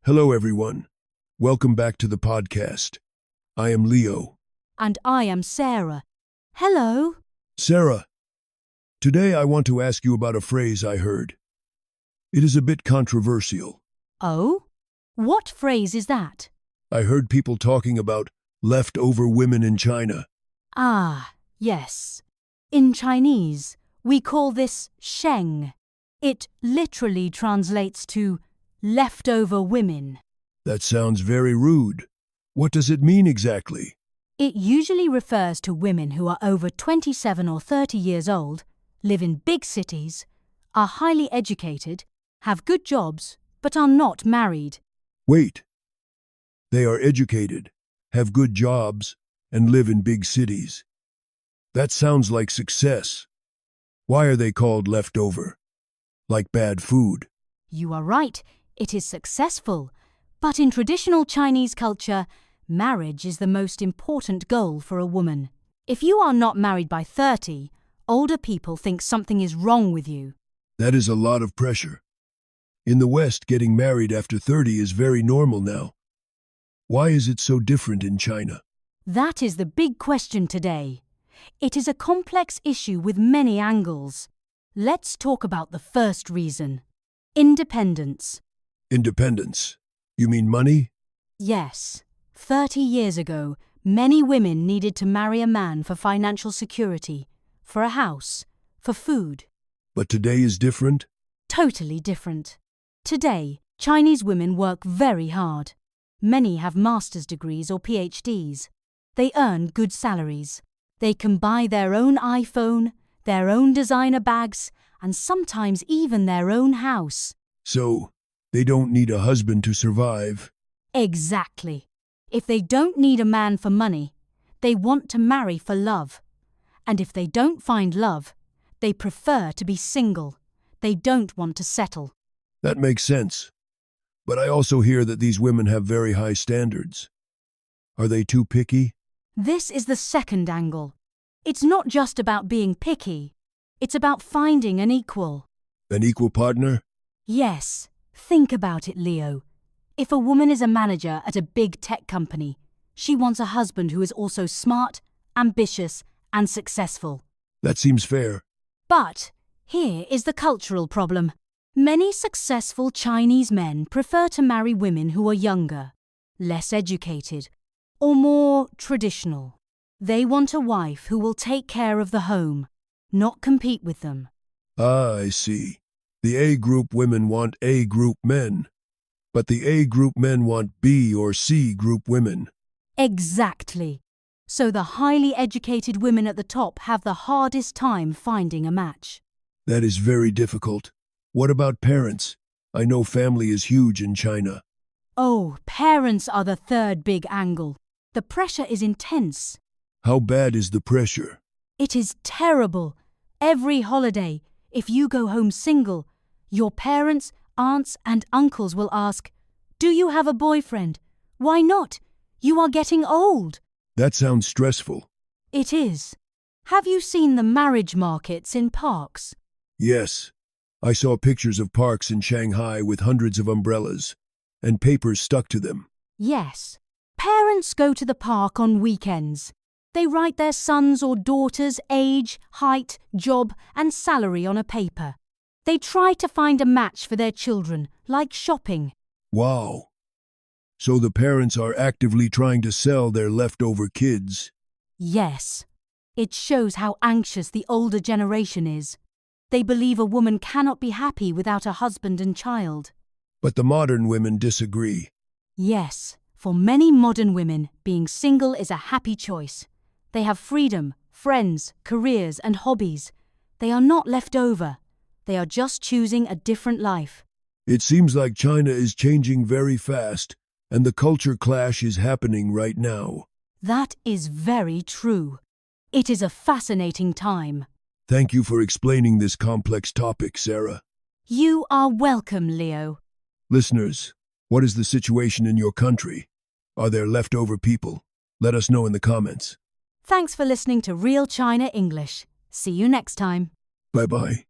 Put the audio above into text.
Hello, everyone. Welcome back to the podcast. I am Leo. And I am Sarah. Hello. Sarah, today I want to ask you about a phrase I heard. It is a bit controversial. Oh? What phrase is that? I heard people talking about leftover women in China. Ah, yes. In Chinese, we call this Sheng. It literally translates to leftover women. That sounds very rude. What does it mean exactly? It usually refers to women who are over 27 or 30 years old, live in big cities, are highly educated, have good jobs, but are not married. Wait. They are educated, have good jobs, and live in big cities. That sounds like success. Why are they called leftover? Like bad food. You are right, it is successful. But in traditional Chinese culture, marriage is the most important goal for a woman. If you are not married by 30, older people think something is wrong with you. That is a lot of pressure. In the West, getting married after 30 is very normal now. Why is it so different in China? That is the big question today. It is a complex issue with many angles. Let's talk about the first reason. Independence. Independence. You mean money? Yes. 30 years ago, many women needed to marry a man for financial security, for a house, for food. But today is different? Totally different. Today, Chinese women work very hard. Many have master's degrees or PhDs. They earn good salaries. They can buy their own iPhone, their own designer bags, and sometimes even their own house. So, they don't need a husband to survive. Exactly. If they don't need a man for money, they want to marry for love. And if they don't find love, they prefer to be single. They don't want to settle. That makes sense. But I also hear that these women have very high standards. Are they too picky? This is the second angle. It's not just about being picky. It's about finding an equal. An equal partner? Yes. Think about it, Leo. If a woman is a manager at a big tech company, she wants a husband who is also smart, ambitious, and successful. That seems fair. But here is the cultural problem. Many successful Chinese men prefer to marry women who are younger, less educated, or more traditional. They want a wife who will take care of the home, not compete with them. Ah, I see. The A group women want A group men, but the A group men want B or C group women. Exactly. So the highly educated women at the top have the hardest time finding a match. That is very difficult. What about parents? I know family is huge in China. Oh, parents are the third big angle. The pressure is intense. How bad is the pressure? It is terrible. Every holiday, if you go home single, your parents, aunts and uncles will ask, "Do you have a boyfriend? Why not? You are getting old." That sounds stressful. It is. Have you seen the marriage markets in parks? Yes. I saw pictures of parks in Shanghai with hundreds of umbrellas and papers stuck to them. Yes. Parents go to the park on weekends. They write their son's or daughter's age, height, job, and salary on a paper. They try to find a match for their children, like shopping. Wow. So the parents are actively trying to sell their leftover kids. Yes. It shows how anxious the older generation is. They believe a woman cannot be happy without a husband and child. But the modern women disagree. Yes. For many modern women, being single is a happy choice. They have freedom, friends, careers, and hobbies. They are not left over. They are just choosing a different life. It seems like China is changing very fast, and the culture clash is happening right now. That is very true. It is a fascinating time. Thank you for explaining this complex topic, Sarah. You are welcome, Leo. Listeners, what is the situation in your country? Are there leftover people? Let us know in the comments. Thanks for listening to Real China English. See you next time. Bye-bye.